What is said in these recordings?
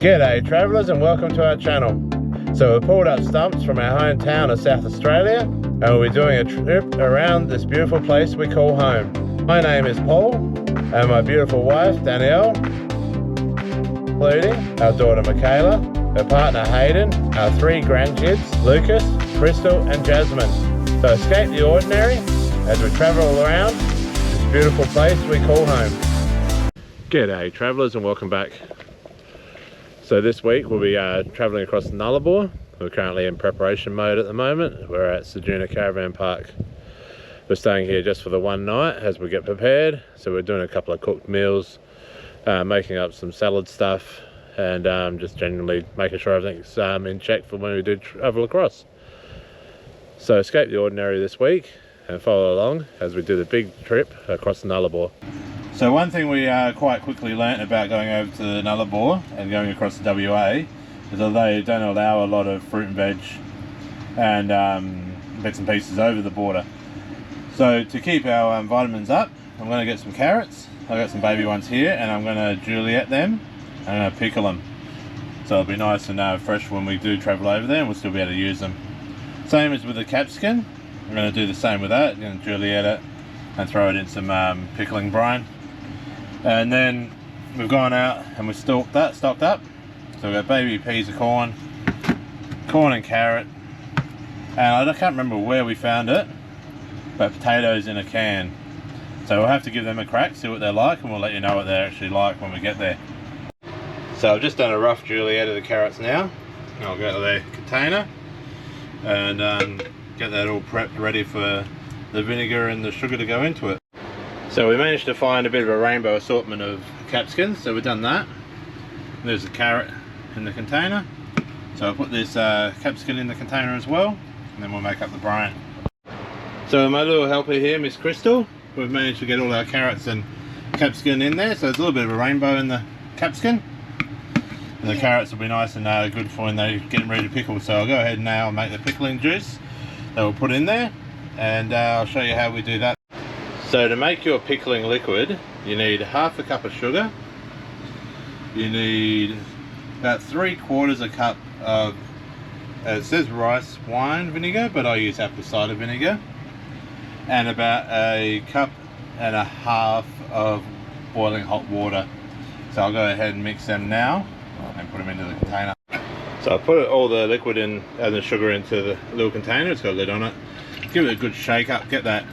G'day travellers and welcome to our channel. So we've pulled up stumps from our hometown of South Australia and we'll be doing a trip around this beautiful place we call home. My name is Paul and my beautiful wife Danielle, including our daughter Mikayla, her partner Haiden, our three grandkids Lucas, Crystal and Jasmine. So escape the ordinary as we travel around this beautiful place we call home. G'day travellers and welcome back. So this week we'll be travelling across Nullarbor. We're currently in preparation mode at the moment. We're at Ceduna Caravan Park. We're staying here just for the one night as we get prepared. So we're doing a couple of cooked meals, making up some salad stuff, and just generally making sure everything's in check for when we do travel across. So escape the ordinary this week and follow along as we do the big trip across Nullarbor. So one thing we quite quickly learnt about going over to Nullarbor and going across the WA is that they don't allow a lot of fruit and veg and bits and pieces over the border. So to keep our vitamins up, I'm going to get some carrots. I've got some baby ones here and I'm going to julienne them and I'm going to pickle them. So it'll be nice and fresh when we do travel over there and we'll still be able to use them. Same as with the capsicum, I'm going to do the same with that. I'm going to julienne it and throw it in some pickling brine. And then we've gone out and we've stocked up. So we've got baby peas of corn and carrot. And I can't remember where we found it, but potatoes in a can. So we'll have to give them a crack, see what they're like, and we'll let you know what they're actually like when we get there. So I've just done a rough julienne of the carrots now. I'll go to the container and get that all prepped ready for the vinegar and the sugar to go into it. So we managed to find a bit of a rainbow assortment of capsicums, so we've done that. There's a carrot in the container. So I'll put this capsicum in the container as well, and then we'll make up the brine. So my little helper here, Miss Crystal, we've managed to get all our carrots and capsicum in there, so there's a little bit of a rainbow in the capsicum. And the carrots will be nice and good for when they're getting ready to pickle. So I'll go ahead and now make the pickling juice that we'll put in there, and I'll show you how we do that. So to make your pickling liquid, you need half a cup of sugar. You need about 3/4 cup of, it says rice wine vinegar, but I use apple cider vinegar. And about 1.5 cups of boiling hot water. So I'll go ahead and mix them now and put them into the container. So I put all the liquid in and the sugar into the little container. It's got a lid on it. Give it a good shake up, get that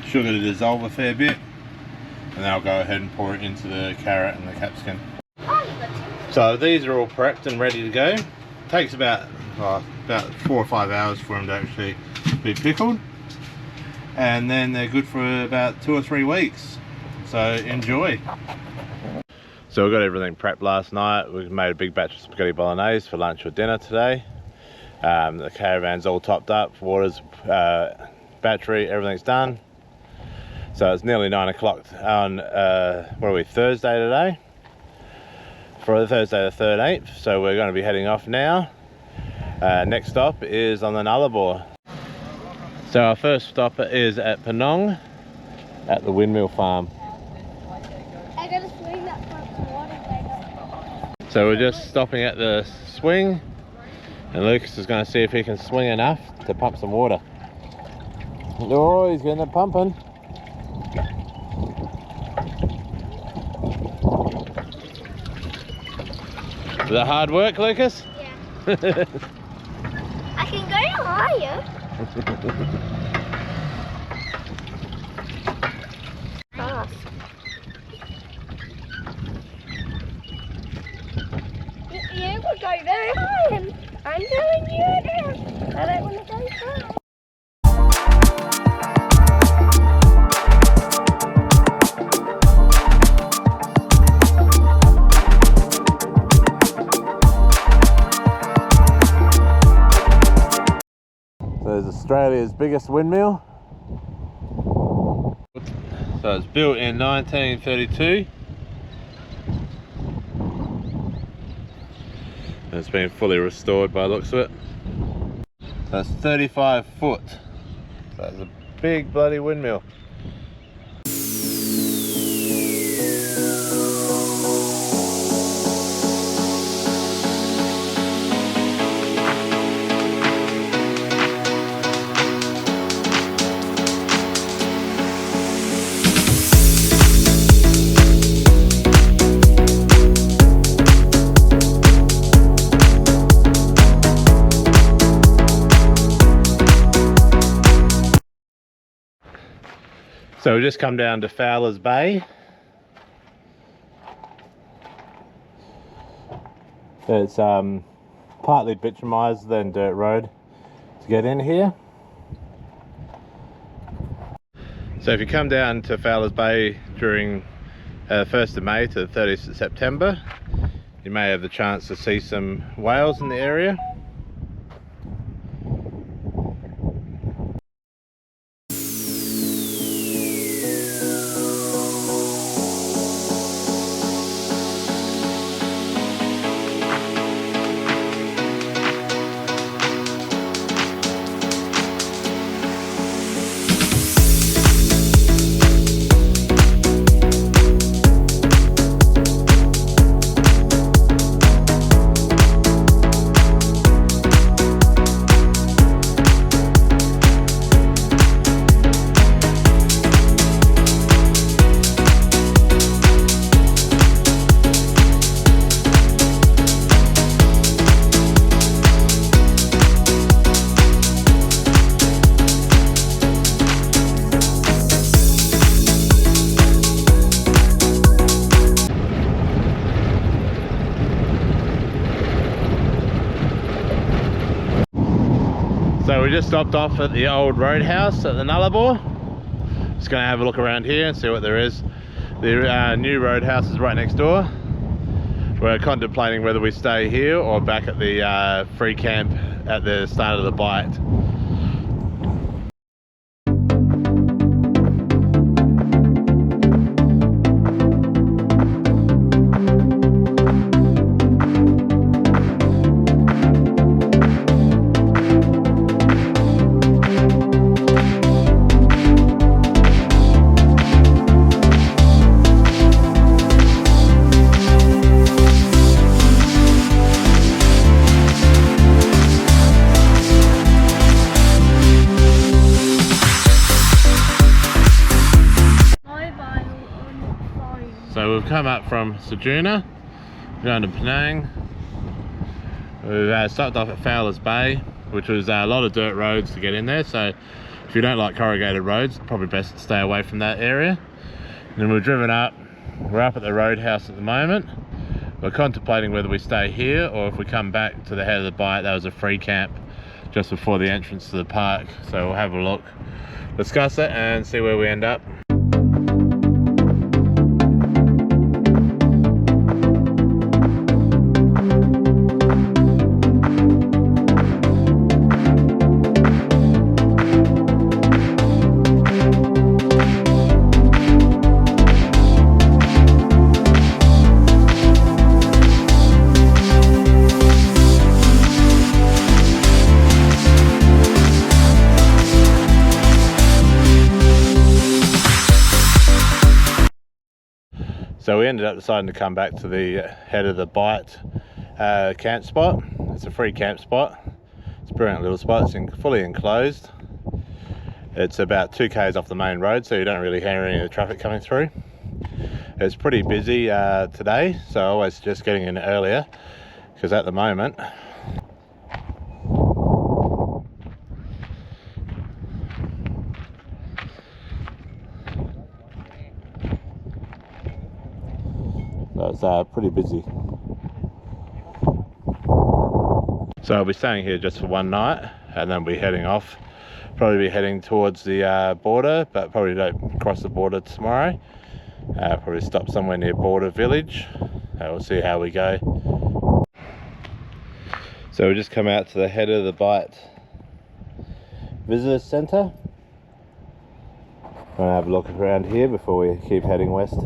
sugar to dissolve a fair bit, and then I'll go ahead and pour it into the carrot and the capsicum. So these are all prepped and ready to go. It takes about 4 or 5 hours for them to actually be pickled, and then they're good for about 2 or 3 weeks. So enjoy. So we got everything prepped last night. We made a big batch of spaghetti bolognese for lunch or dinner today. The caravan's all topped up, water's battery, everything's done. So it's nearly 9 o'clock on, what are we, Thursday today? For Thursday the 13th, so we're going to be heading off now. Next stop is on the Nullarbor. So our first stop is at Penong, at the windmill farm. I got a swing that pumps water. So we're just stopping at the swing, and Lucas is going to see if he can swing enough to pump some water. Oh, he's getting it pumping. Is that hard work, Lucas? Yeah. I can go higher. Fast. You will go very high, and I'm telling you now. I don't want to go high. There's Australia's biggest windmill. So it's built in 1932. It's been fully restored by the looks of it. So it's 35 foot. So it's a big bloody windmill. So we just come down to Fowler's Bay. It's partly bitumised, then dirt road to get in here. So if you come down to Fowler's Bay during 1st of May to the 30th of September, you may have the chance to see some whales in the area. So we just stopped off at the old roadhouse at the Nullarbor. Just going to have a look around here and see what there is. The new roadhouse is right next door. We're contemplating whether we stay here or back at the free camp at the start of the Bight. So we've come up from Ceduna, going to Penang. We've stopped off at Fowler's Bay, which was a lot of dirt roads to get in there, so if you don't like corrugated roads, probably best to stay away from that area. And then we've driven up. We're up at the roadhouse at the moment. We're contemplating whether we stay here or if we come back to the head of the Bight. That was a free camp just before the entrance to the park, so we'll have a look, discuss it and see where we end up. So we ended up deciding to come back to the head of the Bight camp spot. It's a free camp spot. It's a brilliant little spot. It's fully enclosed. It's about 2 k's off the main road, so you don't really hear any of the traffic coming through. It's pretty busy today, so I always suggest getting in earlier, because at the moment it's pretty busy. So I'll be staying here just for one night and then we'll be heading off. Probably be heading towards the border, but probably don't cross the border tomorrow. Probably stop somewhere near Border Village. We'll see how we go. So we just come out to the head of the Bight Visitor Centre. I'm going to have a look around here before we keep heading west.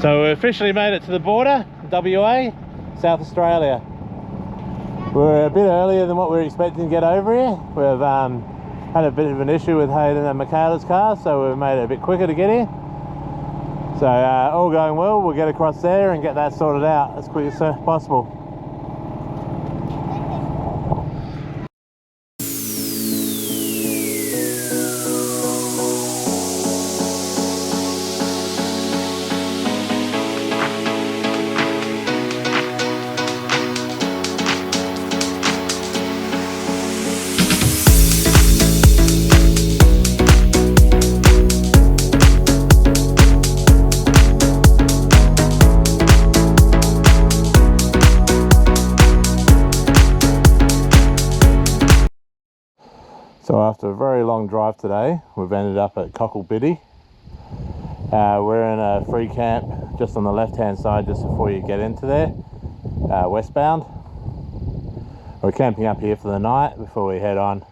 So we officially made it to the border, WA, South Australia. We're a bit earlier than what we were expecting to get over here. We've had a bit of an issue with Haiden and Mikayla's car, so we've made it a bit quicker to get here. So all going well, we'll get across there and get that sorted out as quick as possible. So after a very long drive today, we've ended up at Cocklebiddy. We're in a free camp just on the left hand side just before you get into there, westbound. We're camping up here for the night before we head on.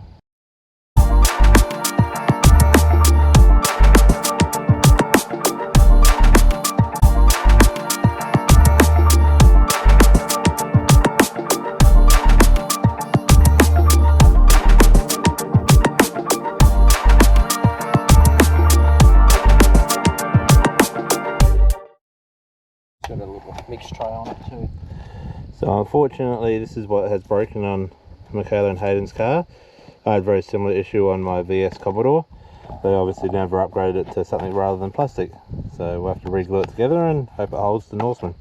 Got a little mixed tray on it too. So unfortunately this is what has broken on Mikayla and Hayden's car. I had a very similar issue on my VS Commodore. They obviously never upgraded it to something rather than plastic. So we'll have to re-glue it together and hope it holds the Norseman.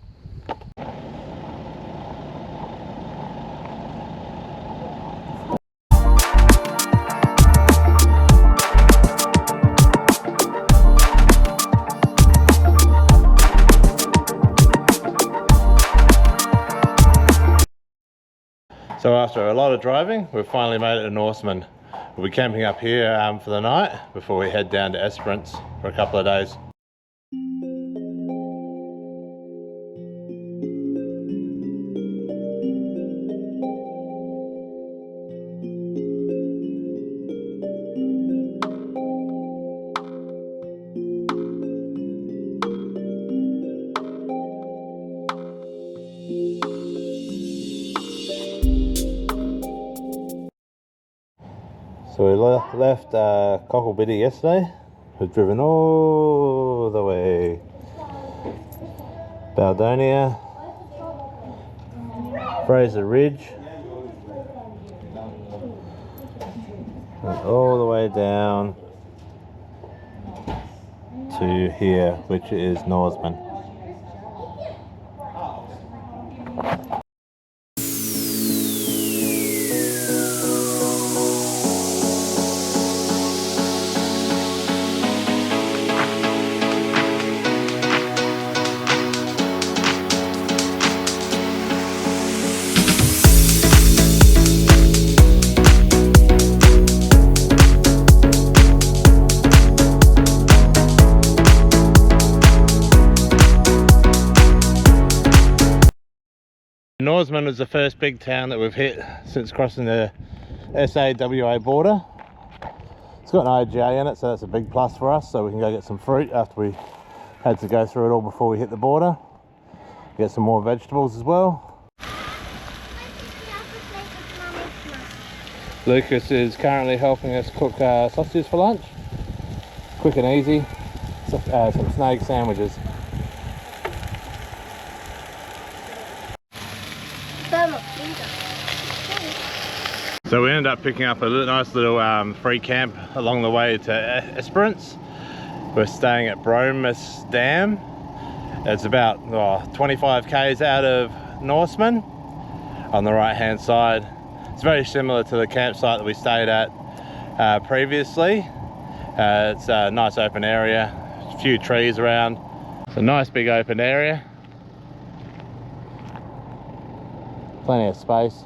So after a lot of driving, we've finally made it to Norseman. We'll be camping up here for the night before we head down to Esperance for a couple of days. So we left Cocklebiddy yesterday. We've driven all the way Baldonia, Fraser Ridge, and all the way down to here, which is Norseman. Norseman was the first big town that we've hit since crossing the SA-WA border. It's got an IGA in it, so that's a big plus for us, so we can go get some fruit after we had to go through it all before we hit the border. Get some more vegetables as well. Lucas is currently helping us cook sausages for lunch. Quick and easy. Some snake sandwiches. So we ended up picking up a nice little free camp along the way to Esperance. We're staying at Bromus Dam. It's about 25 k's out of Norseman on the right hand side. It's very similar to the campsite that we stayed at previously. It's a nice open area, a few trees around. It's a nice big open area. Plenty of space.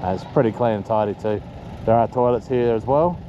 It's pretty clean and tidy too. There are toilets here as well.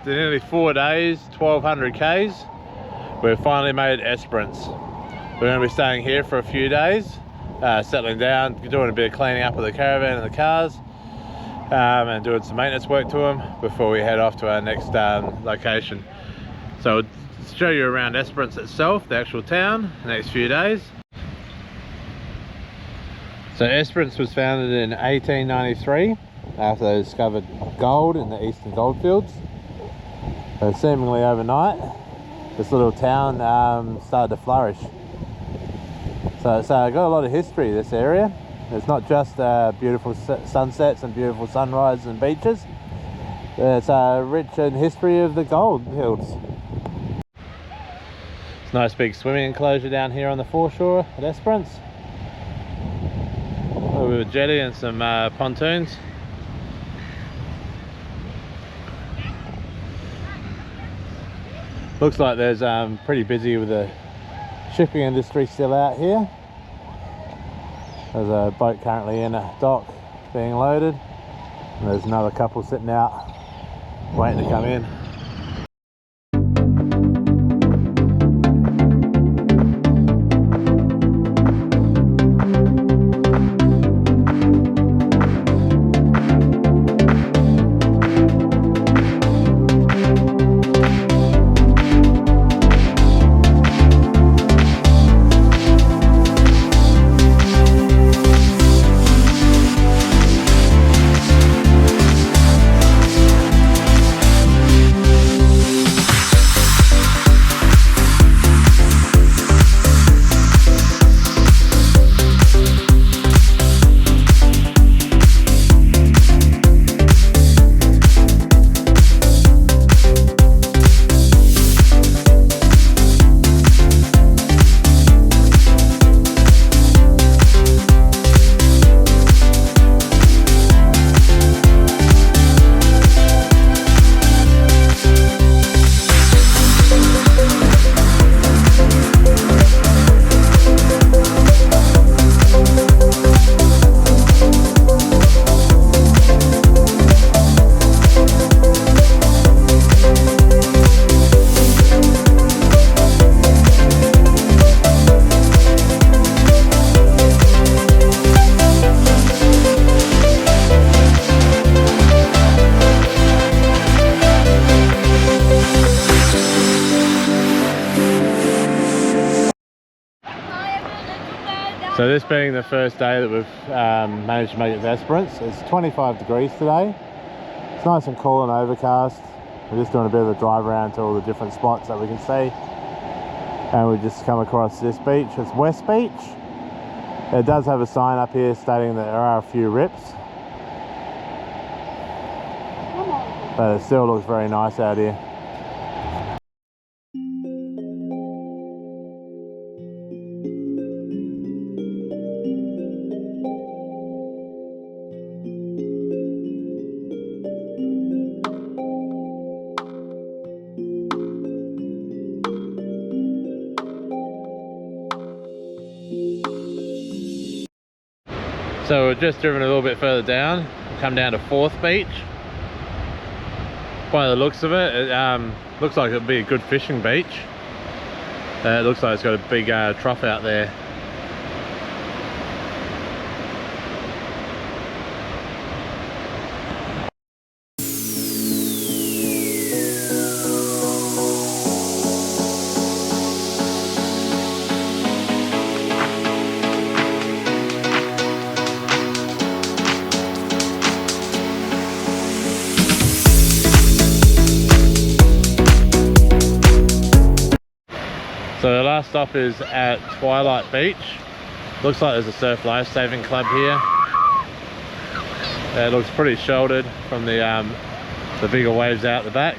after nearly 4 days, 1200 Ks, we've finally made Esperance. We're going to be staying here for a few days, settling down, doing a bit of cleaning up of the caravan and the cars, and doing some maintenance work to them before we head off to our next location. So I'll show you around Esperance itself, the actual town, the next few days. So Esperance was founded in 1893 after they discovered gold in the eastern goldfields. So seemingly overnight, this little town started to flourish. So it's got a lot of history, this area. It's not just beautiful sunsets and beautiful sunrises and beaches. It's rich in history of the gold fields. It's a nice big swimming enclosure down here on the foreshore at Esperance. With a jetty and some pontoons. Looks like there's pretty busy with the shipping industry still out here. There's a boat currently in a dock being loaded, and there's another couple sitting out waiting to come in. So this being the first day that we've managed to make it to Esperance, it's 25 degrees today. It's nice and cool and overcast. We're just doing a bit of a drive around to all the different spots that we can see. And we just come across this beach. It's West Beach. It does have a sign up here stating that there are a few rips. But it still looks very nice out here. So we've just driven a little bit further down, come down to 4th Beach. By the looks of it, it looks like it'll be a good fishing beach. It looks like it's got a big trough out there. So the last stop is at Twilight Beach. Looks like there's a surf lifesaving club here. It looks pretty sheltered from the bigger waves out the back.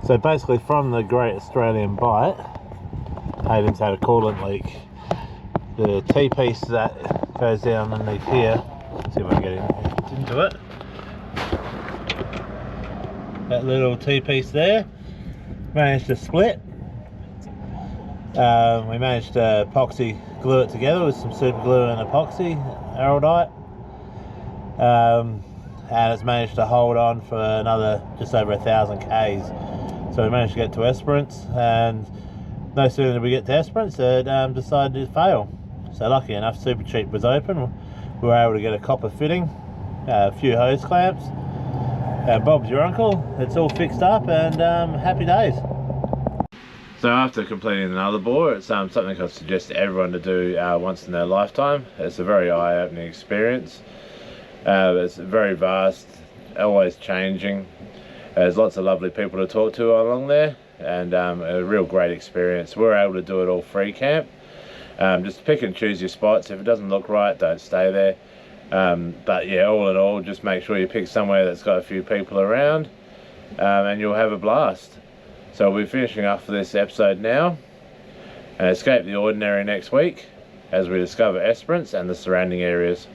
So basically from the Great Australian Bight, Hayden's had a coolant leak. The T-piece that goes down underneath here, let's see if I can get into it. That little T-piece there managed to split. We managed to epoxy glue it together with some super glue and epoxy, araldite. And it's managed to hold on for another just over 1,000 Ks. So we managed to get to Esperance, and no sooner did we get to Esperance, it decided to fail. So lucky enough, Super Cheap was open. We were able to get a copper fitting, a few hose clamps, and Bob's your uncle. It's all fixed up, and happy days. So after completing the Nullarbor, it's something I suggest to everyone to do once in their lifetime. It's a very eye-opening experience. It's very vast, always changing. There's lots of lovely people to talk to along there, and a real great experience. We're able to do it all free camp. Just pick and choose your spots. If it doesn't look right, don't stay there. But yeah, all in all, just make sure you pick somewhere that's got a few people around, and you'll have a blast. So we'll be finishing up for this episode now, and escape the ordinary next week as we discover Esperance and the surrounding areas.